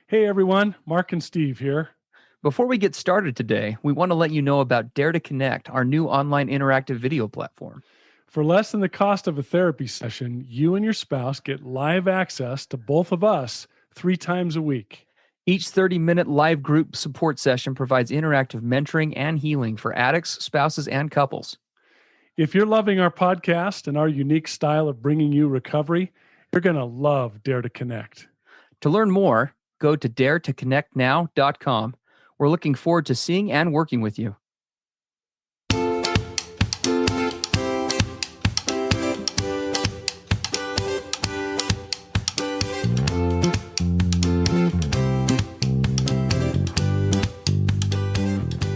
Hey everyone, Mark and Steve here. Before we get started today, we want to let you know about Dare to Connect, our new online interactive video platform. For less than the cost of a therapy session, you and your spouse get live access to both of us 3 times a week. Each 30-minute live group support session provides interactive mentoring and healing for addicts, spouses, and couples. If you're loving our podcast and our unique style of bringing you recovery, you're going to love Dare to Connect. To learn more, go to daretoconnectnow.com. We're looking forward to seeing and working with you.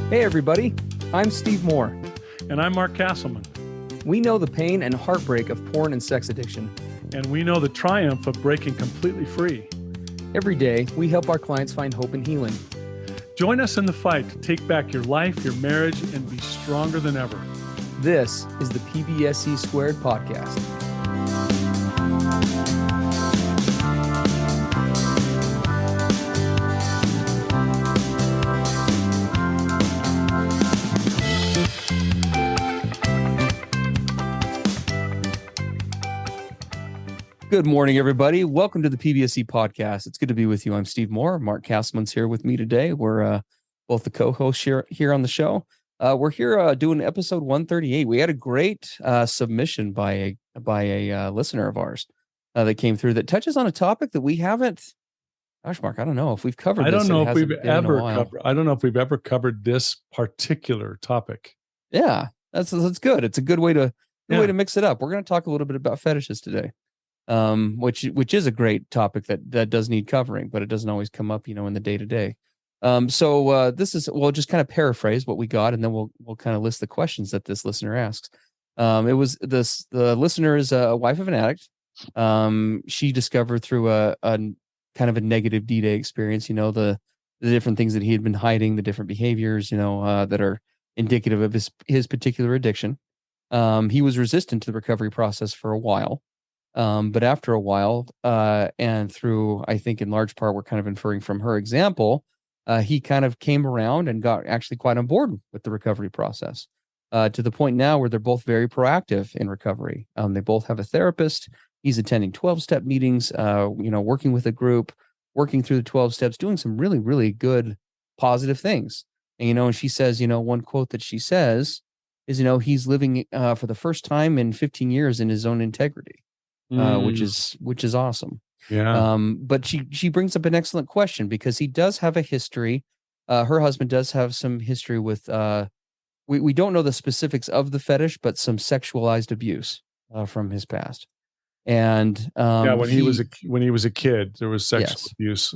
Hey everybody, I'm Steve Moore. And I'm Mark Castleman. We know the pain and heartbreak of porn and sex addiction. And we know the triumph of breaking completely free. Every day, we help our clients find hope and healing. Join us in the fight to take back your life, your marriage, and be stronger than ever. This is the PBSE Squared podcast. Good morning, everybody. Welcome to the PBSE podcast. It's good to be with you. I'm Steve Moore. Mark Castleman's here with me today. We're both the co-hosts here on the show. We're here doing episode 138. We had a great submission by a listener of ours that came through that touches on a topic that we haven't. Gosh, Mark, I don't know if we've covered. I don't this. know if we've ever covered. I don't know if we've ever covered this particular topic. Yeah, that's good. It's a good way to mix it up. We're going to talk a little bit about fetishes today. Which is a great topic that does need covering, but it doesn't always come up, in the day to day. So we'll just kind of paraphrase what we got, and then we'll kind of list the questions that this listener asks. The listener is a wife of an addict. She discovered through a kind of a negative D-Day experience, the different things that he had been hiding, the different behaviors, that are indicative of his particular addiction. He was resistant to the recovery process for a while. But after a while, and through, I think in large part, we're kind of inferring from her example, he kind of came around and got actually quite on board with the recovery process, to the point now where they're both very proactive in recovery. They both have a therapist. He's attending 12-step meetings, working with a group, working through the 12 steps, doing some really, really good, positive things. And, and she says, one quote that she says is, he's living for the first time in 15 years in his own integrity. Which is awesome. Yeah. But she brings up an excellent question because he does have a history. Her husband does have some history with, we don't know the specifics of the fetish, but some sexualized abuse from his past. And when he was a kid, there was sexual abuse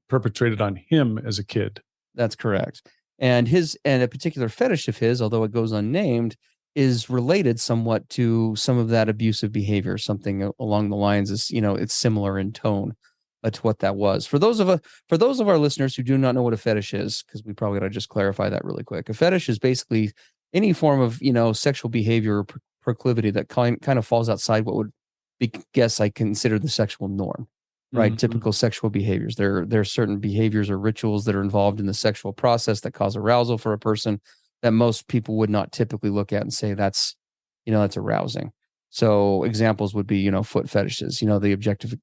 perpetrated on him as a kid. That's correct. And a particular fetish of his, although it goes unnamed, is related somewhat to some of that abusive behavior, something along the lines is, it's similar in tone to what that was. For those of our listeners who do not know what a fetish is, because we probably got to just clarify that really quick. A fetish is basically any form of, sexual behavior or proclivity that kind of falls outside what would be, I consider the sexual norm, right? Mm-hmm. Typical sexual behaviors. There are certain behaviors or rituals that are involved in the sexual process that cause arousal for a person that most people would not typically look at and say that's arousing. So examples would be, foot fetishes, the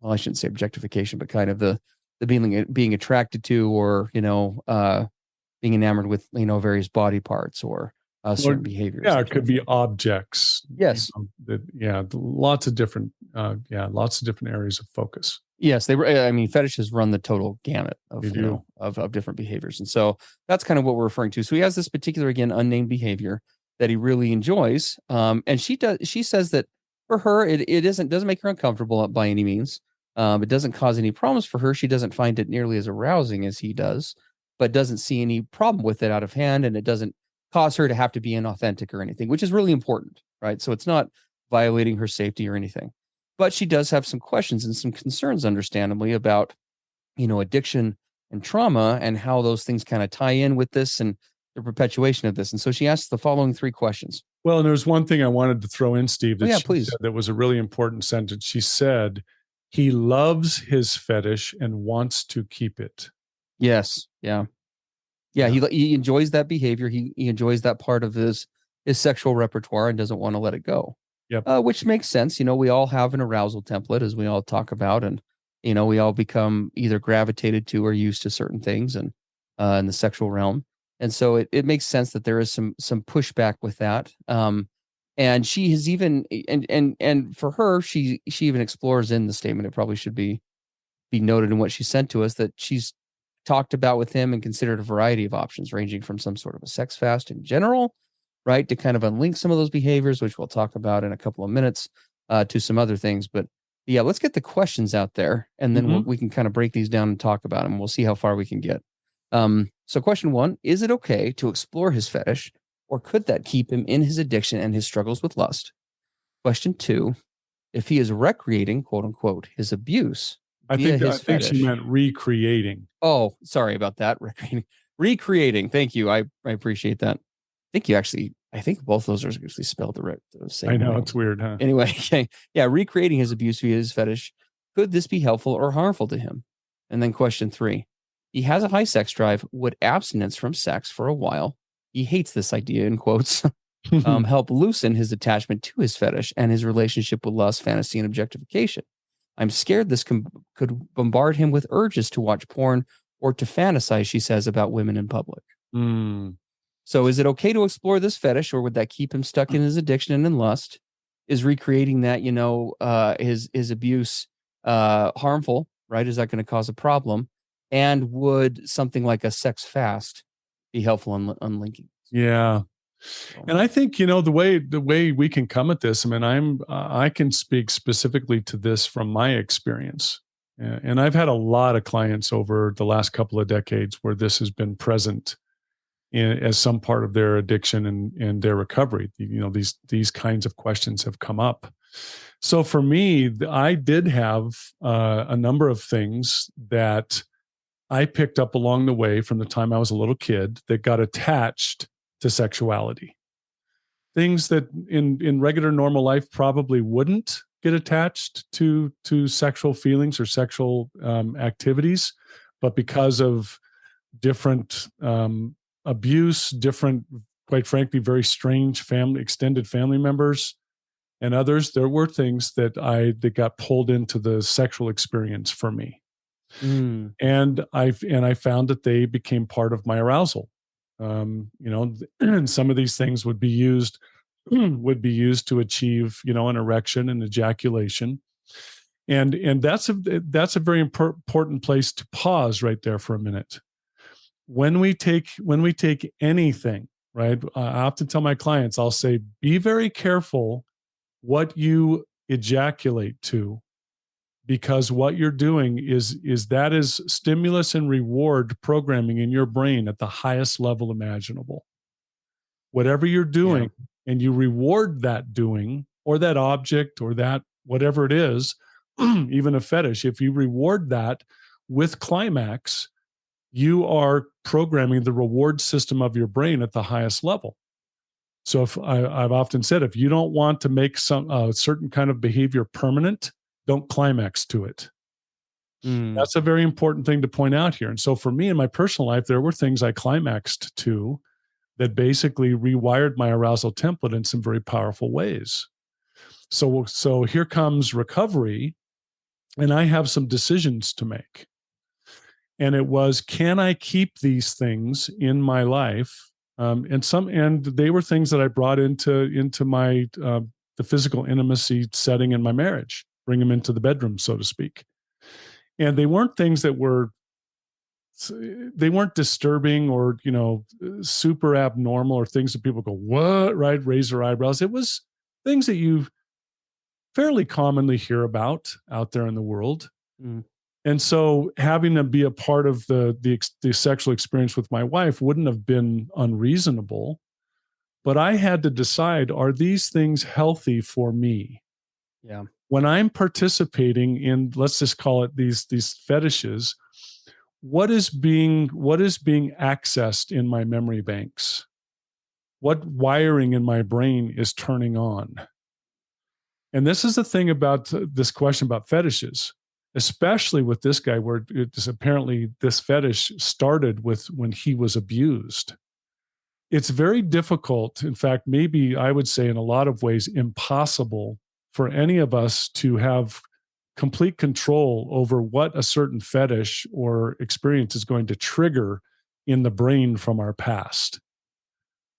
I shouldn't say objectification, but kind of the being attracted to, or, being enamored with, various body parts or certain behaviors. Yeah, it could be objects. Yes. Lots of different areas of focus. Yes, fetishes run the total gamut of different behaviors. And so that's kind of what we're referring to. So he has this particular, again, unnamed behavior that he really enjoys. And she says that for her, it doesn't make her uncomfortable by any means. It doesn't cause any problems for her. She doesn't find it nearly as arousing as he does, but doesn't see any problem with it out of hand. And it doesn't cause her to have to be inauthentic or anything, which is really important, right? So it's not violating her safety or anything. But she does have some questions and some concerns, understandably, about, addiction and trauma and how those things kind of tie in with this and the perpetuation of this. And so she asks the following 3 questions. Well, and there's one thing I wanted to throw in, Steve, that please. said that was a really important sentence. She said, He loves his fetish and wants to keep it. Yes. Yeah. Yeah. He enjoys that behavior. He enjoys that part of his sexual repertoire and doesn't want to let it go. Yep. Which makes sense. We all have an arousal template, as we all talk about, and we all become either gravitated to or used to certain things, and in the sexual realm. And so it makes sense that there is some pushback with that. And she has even and for her, she even explores in the statement. It probably should be noted in what she sent to us that she's talked about with him and considered a variety of options, ranging from some sort of a sex fast in general, right, to kind of unlink some of those behaviors, which we'll talk about in a couple of minutes, to some other things. But yeah, let's get the questions out there, and then we can kind of break these down and talk about them. We'll see how far we can get. So question 1, is it okay to explore his fetish, or could that keep him in his addiction and his struggles with lust? Question 2, if he is recreating, quote unquote, his abuse via his I think she meant recreating. Oh, sorry about that. Recreating. Thank you. I appreciate that. I think both those are actually spelled the same. I know, way. It's weird, huh? Anyway, okay. Yeah, recreating his abuse via his fetish. Could this be helpful or harmful to him? And then question 3, he has a high sex drive. Would abstinence from sex for a while, he hates this idea in quotes, help loosen his attachment to his fetish and his relationship with lust, fantasy, and objectification? I'm scared this could bombard him with urges to watch porn or to fantasize, she says, about women in public. So is it okay to explore this fetish, or would that keep him stuck in his addiction and in lust? Is recreating that, his abuse harmful, right? Is that going to cause a problem? And would something like a sex fast be helpful in unlinking? Yeah. And I think, the way we can come at this, I mean, I can speak specifically to this from my experience. And I've had a lot of clients over the last couple of decades where this has been present as some part of their addiction and their recovery. These kinds of questions have come up. So for me, I did have a number of things that I picked up along the way from the time I was a little kid that got attached to sexuality. Things that in regular normal life probably wouldn't get attached to sexual feelings or sexual activities, but because of different abuse, different, quite frankly, very strange extended family members and others, there were things that got pulled into the sexual experience for me. And I found that they became part of my arousal. And some of these things would be used to achieve, an erection and ejaculation. And that's a very important place to pause right there for a minute. When we take anything, right? I often tell my clients, I'll say, be very careful what you ejaculate to, because what you're doing is stimulus and reward programming in your brain at the highest level imaginable. Whatever you're doing, and you reward that doing or that object or that whatever it is, even a fetish, if you reward that with climax, you are programming the reward system of your brain at the highest level. So I've often said, if you don't want to make some certain kind of behavior permanent, don't climax to it. That's a very important thing to point out here. And so for me in my personal life, there were things I climaxed to that basically rewired my arousal template in some very powerful ways. So here comes recovery, and I have some decisions to make. And it was, can I keep these things in my life? And they were things that I brought into my the physical intimacy setting in my marriage, bring them into the bedroom, so to speak. And they weren't things that they weren't disturbing or, super abnormal or things that people go, what, right? Raise their eyebrows. It was things that you fairly commonly hear about out there in the world. And so having to be a part of the sexual experience with my wife wouldn't have been unreasonable, but I had to decide, are these things healthy for me? Yeah. When I'm participating in, let's just call it these fetishes, what is being accessed in my memory banks? What wiring in my brain is turning on? And this is the thing about this question about fetishes, especially with this guy, where it's apparently this fetish started with when he was abused. It's very difficult. In fact, maybe I would say in a lot of ways, impossible for any of us to have complete control over what a certain fetish or experience is going to trigger in the brain from our past.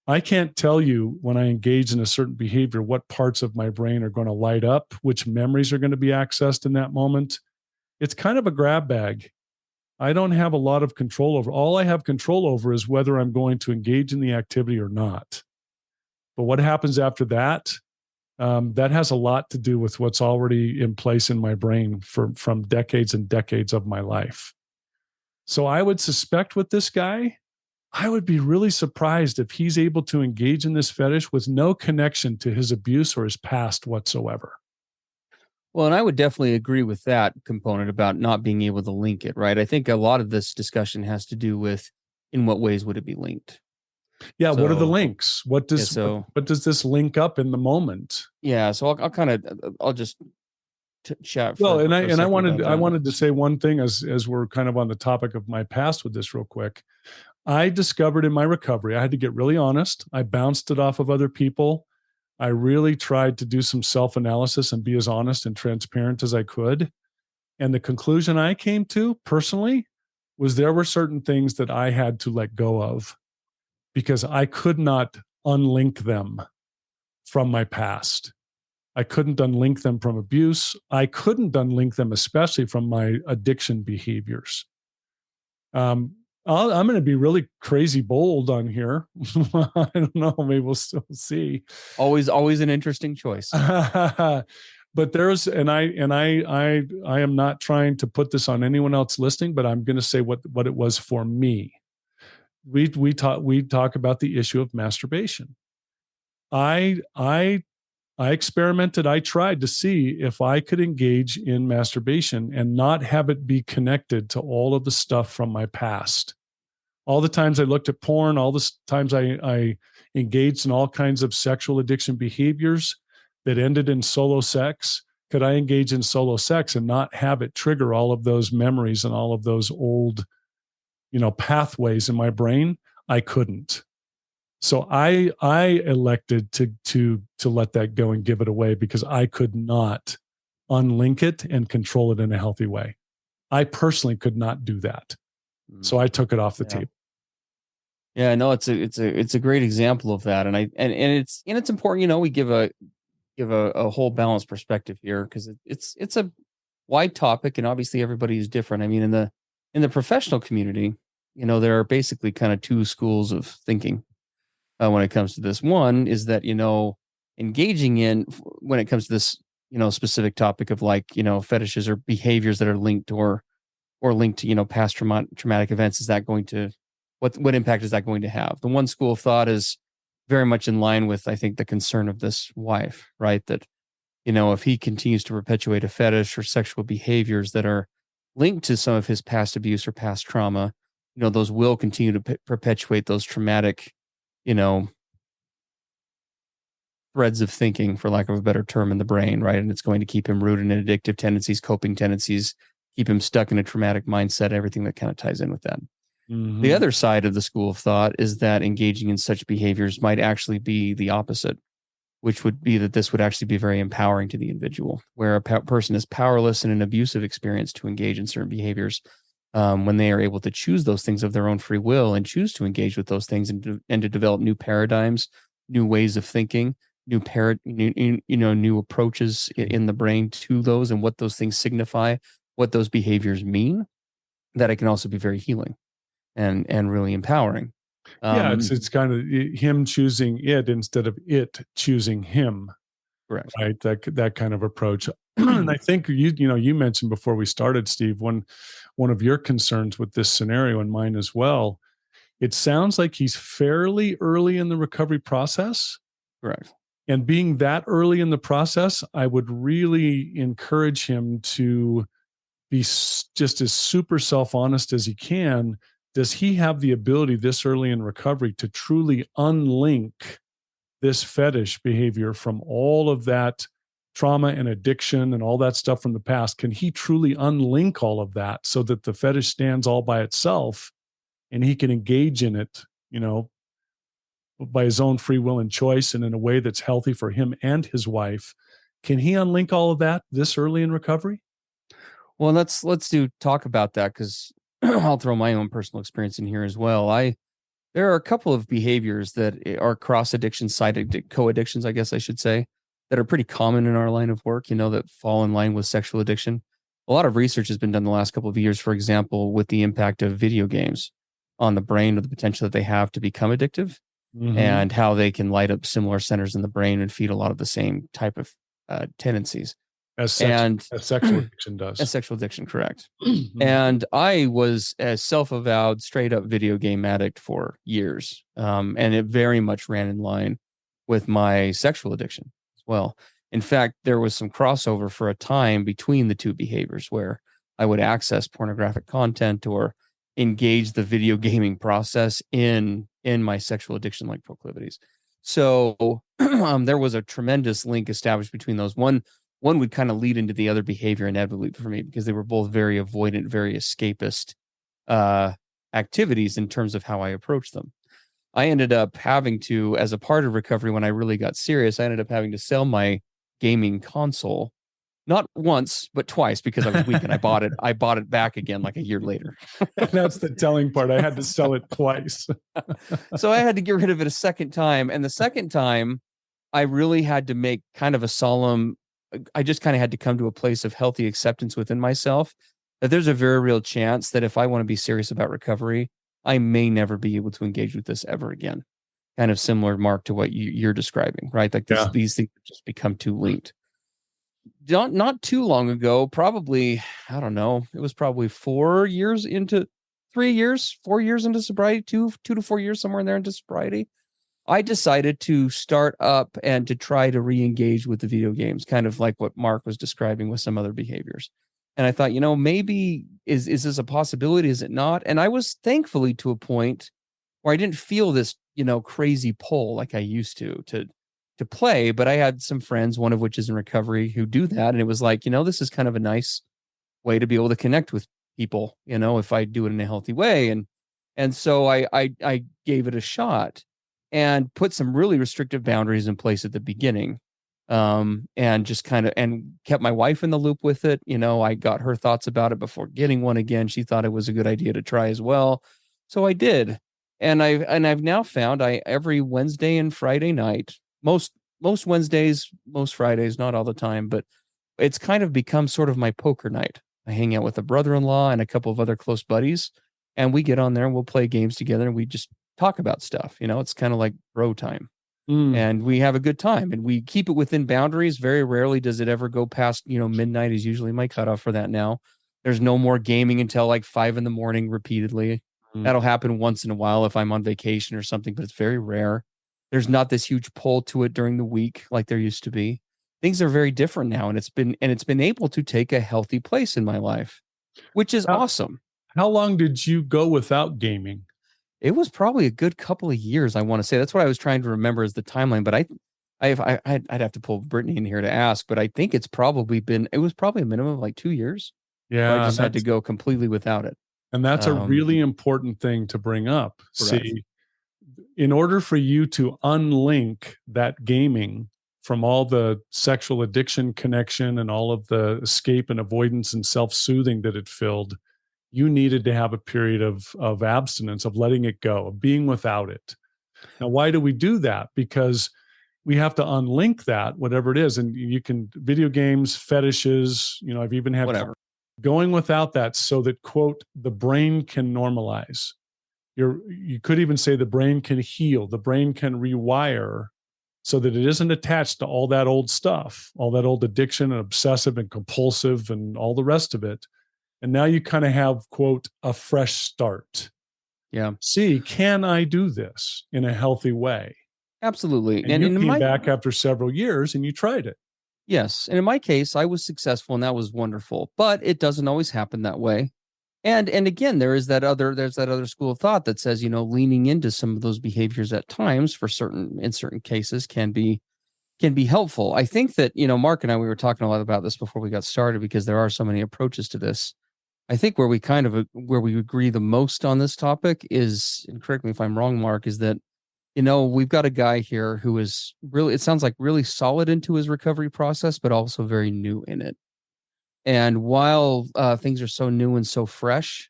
I can't tell you when I engage in a certain behavior what parts of my brain are going to light up, which memories are going to be accessed in that moment. It's kind of a grab bag. I don't have a lot of control over. All I have control over is whether I'm going to engage in the activity or not. But what happens after that, that has a lot to do with what's already in place in my brain from decades and decades of my life. So I would suspect with this guy, I would be really surprised if he's able to engage in this fetish with no connection to his abuse or his past whatsoever. Well, and I would definitely agree with that component about not being able to link it, right? I think a lot of this discussion has to do with in what ways would it be linked? Yeah, what are the links? What does this link up in the moment? Yeah, so I'll just chat. Well, and I wanted to say one thing as we're kind of on the topic of my past with this real quick. I discovered in my recovery, I had to get really honest. I bounced it off of other people. I really tried to do some self-analysis and be as honest and transparent as I could. And the conclusion I came to personally was there were certain things that I had to let go of because I could not unlink them from my past. I couldn't unlink them from abuse. I couldn't unlink them, especially from my addiction behaviors. I'm going to be really crazy bold on here. I don't know. Maybe we'll still see. Always an interesting choice. But there's, and I am not trying to put this on anyone else listening, but I'm going to say what it was for me. We talk about the issue of masturbation. I experimented. I tried to see if I could engage in masturbation and not have it be connected to all of the stuff from my past. All the times I looked at porn, all the times I engaged in all kinds of sexual addiction behaviors that ended in solo sex. Could I engage in solo sex and not have it trigger all of those memories and all of those old, pathways in my brain? I couldn't. So I elected to let that go and give it away because I could not unlink it and control it in a healthy way. I personally could not do that. So I took it off the table. Yeah, no, it's a great example of that, and it's important. We give a whole balanced perspective here because it's a wide topic, and obviously everybody is different. I mean, in the professional community, there are basically kind of two schools of thinking when it comes to this. One is that engaging in when it comes to this specific topic of fetishes or behaviors that are linked or linked to past traumatic events, is that going to what impact is that going to have? The one school of thought is very much in line with, I think, the concern of this wife, right? That, if he continues to perpetuate a fetish or sexual behaviors that are linked to some of his past abuse or past trauma, those will continue to perpetuate those traumatic, threads of thinking, for lack of a better term, in the brain, right? And it's going to keep him rooted in addictive tendencies, coping tendencies, keep him stuck in a traumatic mindset, everything that kind of ties in with that. Mm-hmm. The other side of the school of thought is that engaging in such behaviors might actually be the opposite, which would be that this would actually be very empowering to the individual, where a person is powerless in an abusive experience to engage in certain behaviors. When they are able to choose those things of their own free will and choose to engage with those things and to develop new paradigms, new ways of thinking, new approaches in the brain to those and what those things signify, what those behaviors mean, that it can also be very healing and really empowering. It's kind of him choosing it instead of it choosing him. Correct. Right. That kind of approach. And I think you mentioned before we started, Steve, one of your concerns with this scenario, and mine as well, it sounds like he's fairly early in the recovery process. Correct. And being that early in the process, I would really encourage him to be just as super self-honest as he can. Does he have the ability this early in recovery to truly unlink this fetish behavior from all of that trauma and addiction and all that stuff from the past, can he truly unlink all of that so that the fetish stands all by itself and he can engage in it, by his own free will and choice and in a way that's healthy for him and his wife? Can he unlink all of that this early in recovery? Well, let's talk about that, because I'll throw my own personal experience in here as well. There are a couple of behaviors that are cross addiction, co-addictions, I guess I should say, that are pretty common in our line of work, that fall in line with sexual addiction. A lot of research has been done the last couple of years, for example, with the impact of video games on the brain, or the potential that they have to become addictive, and how they can light up similar centers in the brain and feed a lot of the same type of tendencies. As sexual addiction does. As sexual addiction, correct. And I was a self-avowed, straight-up video game addict for years. And it very much ran in line with my sexual addiction as well. In fact, there was some crossover for a time between the two behaviors, where I would access pornographic content or engage the video gaming process in my sexual addiction-like proclivities. So there was a tremendous link established between those. One would kind of lead into the other behavior inevitably for me, because they were both very avoidant, very escapist activities in terms of how I approached them. I ended up having to, as a part of recovery, when I really got serious, I ended up having to sell my gaming console, not once, but twice, because I was weak and I bought it back again like a year later. That's the telling part. I had to sell it twice. So I had to get rid of it a second time. And the second time, I really had to make kind of a solemn, I just kind of had to come to a place of healthy acceptance within myself that there's a very real chance that if I want to be serious about recovery, I may never be able to engage with this ever again. Kind of similar, Mark, to what you're describing, right? Like these things just become too linked. Not too long ago, probably, I don't know, it was probably 4 years into sobriety, 2 to 4 years, somewhere in there into sobriety, I decided to start up and to try to re-engage with the video games, kind of like what Mark was describing with some other behaviors. And I thought, maybe is this a possibility? Is it not? And I was thankfully to a point where I didn't feel this, crazy pull like I used to play. But I had some friends, one of which is in recovery, who do that. And it was like, this is kind of a nice way to be able to connect with people, if I do it in a healthy way. And so I gave it a shot and put some really restrictive boundaries in place at the beginning. And just and kept my wife in the loop with it. I got her thoughts about it before getting one again. She thought it was a good idea to try as well. So I did. And I've now found every Wednesday and Friday night, most Wednesdays, most Fridays, not all the time, but it's kind of become sort of my poker night. I hang out with a brother-in-law and a couple of other close buddies, and we get on there and we'll play games together and we just talk about stuff. It's kind of like bro time. And we have a good time and we keep it within boundaries. Very rarely does it ever go past, midnight is usually my cutoff for that now. There's no more gaming until like 5 a.m. repeatedly. That'll happen once in a while if I'm on vacation or something, but it's very rare. There's not this huge pull to it during the week like there used to be. Things are very different now, and it's been able to take a healthy place in my life, which is awesome. How long did you go without gaming? It was probably a good couple of years, I want to say. That's what I was trying to remember as the timeline, but I'd have to pull Brittany in here to ask, but I think it was probably a minimum of like 2 years. Yeah. I just had to go completely without it. And that's a really important thing to bring up. Correct. See, in order for you to unlink that gaming from all the sexual addiction connection and all of the escape and avoidance and self-soothing that it filled, you needed to have a period of abstinence, of letting it go, of being without it. Now, why do we do that? Because we have to unlink that, whatever it is. And you can, video games, fetishes, I've even had whatever. Going without that so that, quote, the brain can normalize. You could even say the brain can heal, the brain can rewire so that it isn't attached to all that old stuff, all that old addiction and obsessive and compulsive and all the rest of it. And now you kind of have, quote, a fresh start. Yeah. See, can I do this in a healthy way? Absolutely. And you came back after several years and you tried it. Yes. And in my case, I was successful and that was wonderful, but it doesn't always happen that way. And again, there's that other school of thought that says, leaning into some of those behaviors at times in certain cases can be can be helpful. I think that, Mark and I, we were talking a lot about this before we got started because there are so many approaches to this. I think where we agree the most on this topic is, and correct me if I'm wrong, Mark, is that, we've got a guy here who is really, it sounds like really solid into his recovery process, but also very new in it. And while things are so new and so fresh,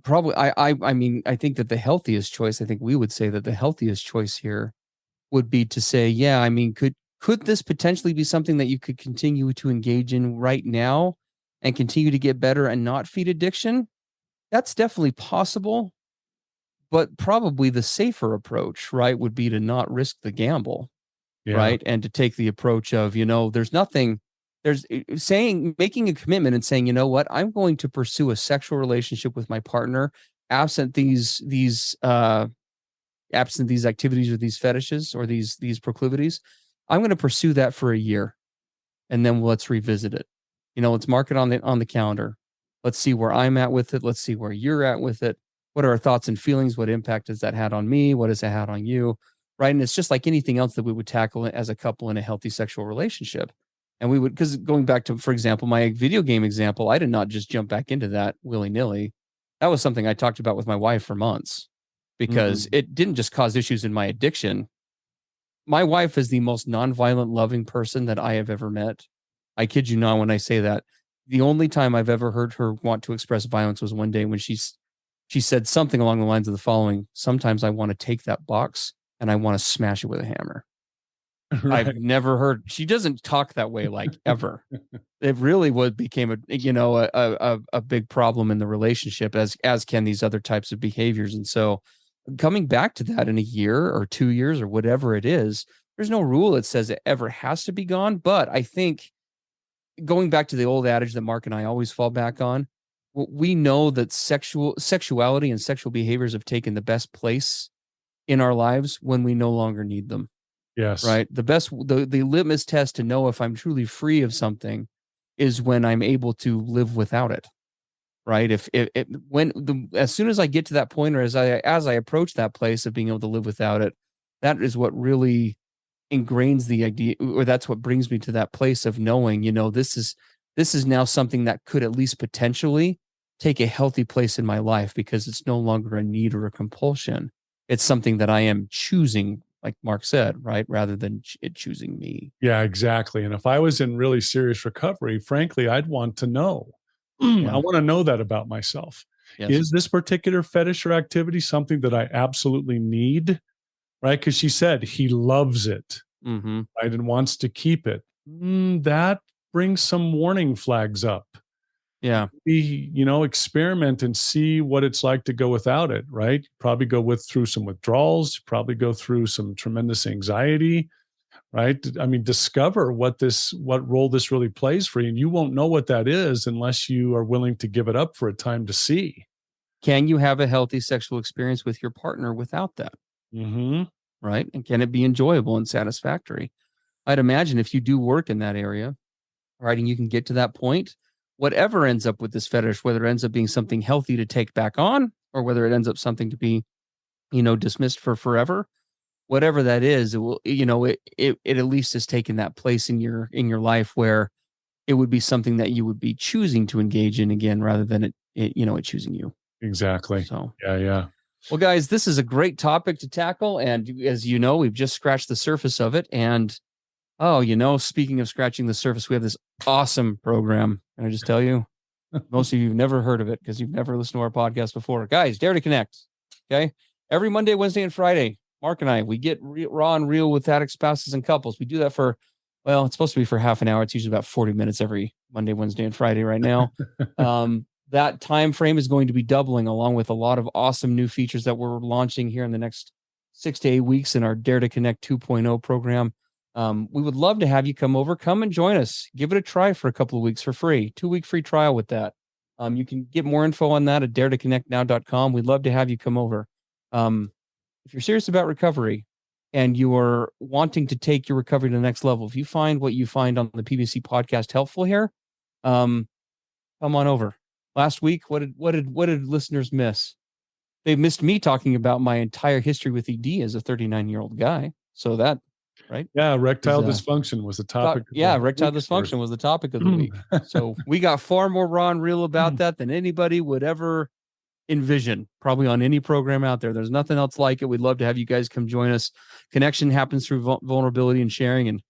probably, I mean, I think that the healthiest choice, I think we would say that the healthiest choice here would be to say, yeah, I mean, could this potentially be something that you could continue to engage in right now and continue to get better and not feed addiction? That's definitely possible, but probably the safer approach, right, would be to not risk the gamble, right? And to take the approach of, making a commitment and saying, you know what, I'm going to pursue a sexual relationship with my partner, absent these activities or these fetishes or these proclivities. I'm going to pursue that for a year, and then let's revisit it. Let's mark it on the calendar. Let's see where I'm at with it. Let's see where you're at with it. What are our thoughts and feelings? What impact has that had on me? What has it had on you? Right. And it's just like anything else that we would tackle as a couple in a healthy sexual relationship. And we would, because going back to, for example, my video game example, I did not just jump back into that willy-nilly. That was something I talked about with my wife for months, because it didn't just cause issues in my addiction. My wife is the most nonviolent, loving person that I have ever met. I kid you not when I say that. The only time I've ever heard her want to express violence was one day when she said something along the lines of the following: sometimes I want to take that box and I want to smash it with a hammer. Right. I've never heard, she doesn't talk that way, like, ever. It really became a big problem in the relationship, as can these other types of behaviors. And so coming back to that in a year or 2 years or whatever it is, there's no rule that says it ever has to be gone. But I think, going back to the old adage that Mark and I always fall back on, we know that sexuality and sexual behaviors have taken the best place in our lives when we no longer need them. Yes. Right. The litmus test to know if I'm truly free of something is when I'm able to live without it. Right. As soon as I get to that point, or as I approach that place of being able to live without it, that is what really ingrains the idea, or that's what brings me to that place of knowing, this is now something that could at least potentially take a healthy place in my life, because it's no longer a need or a compulsion. It's something that I am choosing, like Mark said, right, rather than it choosing me. Yeah, exactly. And if I was in really serious recovery, frankly, I'd want to know. Yeah. I want to know that about myself. Yes. Is this particular fetish or activity something that I absolutely need? Right? Because she said he loves it, right, and wants to keep it. That brings some warning flags up. Yeah. Experiment and see what it's like to go without it, right? Probably go through some withdrawals, probably go through some tremendous anxiety, right? I mean, discover what role this really plays for you. And you won't know what that is unless you are willing to give it up for a time to see. Can you have a healthy sexual experience with your partner without that? Right? And can it be enjoyable and satisfactory? I'd imagine if you do work in that area, right, and you can get to that point, whatever ends up with this fetish, whether it ends up being something healthy to take back on, or whether it ends up something to be, dismissed for forever, whatever that is, it will, it at least has taken that place in your life where it would be something that you would be choosing to engage in again, rather than it choosing you. Exactly. So, yeah. Well, guys, this is a great topic to tackle. And as you know, we've just scratched the surface of it. And, speaking of scratching the surface, we have this awesome program. Can I just tell you, most of you have never heard of it because you've never listened to our podcast before. Guys, Dare to Connect. Okay. Every Monday, Wednesday, and Friday, Mark and I, we get raw and real with addict spouses and couples. We do that it's supposed to be for half an hour. It's usually about 40 minutes every Monday, Wednesday, and Friday right now. That time frame is going to be doubling, along with a lot of awesome new features that we're launching here in the next 6 to 8 weeks in our Dare to Connect 2.0 program. We would love to have you come and join us. Give it a try for a couple of weeks for free. 2-week free trial with that. You can get more info on that at daretoconnectnow.com. We'd love to have you come over. If you're serious about recovery and you are wanting to take your recovery to the next level, if you find what you find on the PBSE podcast helpful here, come on over. Last week, what did listeners miss? They missed me talking about my entire history with ED as a 39-year-old guy. So that right? Yeah, erectile dysfunction was the topic. Erectile dysfunction was the topic of the week. So we got far more raw and real about that than anybody would ever envision, probably on any program out there. There's nothing else like it. We'd love to have you guys come join us. Connection happens through vulnerability and sharing, and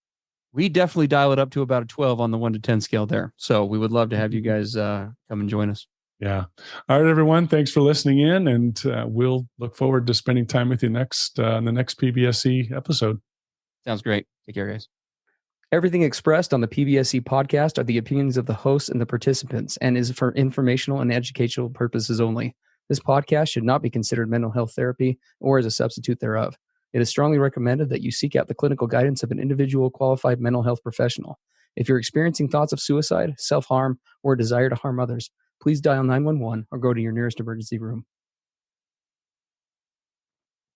we definitely dial it up to about a 12 on the 1 to 10 scale there. So we would love to have you guys come and join us. Yeah. All right, everyone. Thanks for listening in, and we'll look forward to spending time with you next on the next PBSE episode. Sounds great. Take care, guys. Everything expressed on the PBSE podcast are the opinions of the hosts and the participants and is for informational and educational purposes only. This podcast should not be considered mental health therapy or as a substitute thereof. It is strongly recommended that you seek out the clinical guidance of an individual qualified mental health professional. If you're experiencing thoughts of suicide, self-harm, or a desire to harm others, please dial 911 or go to your nearest emergency room.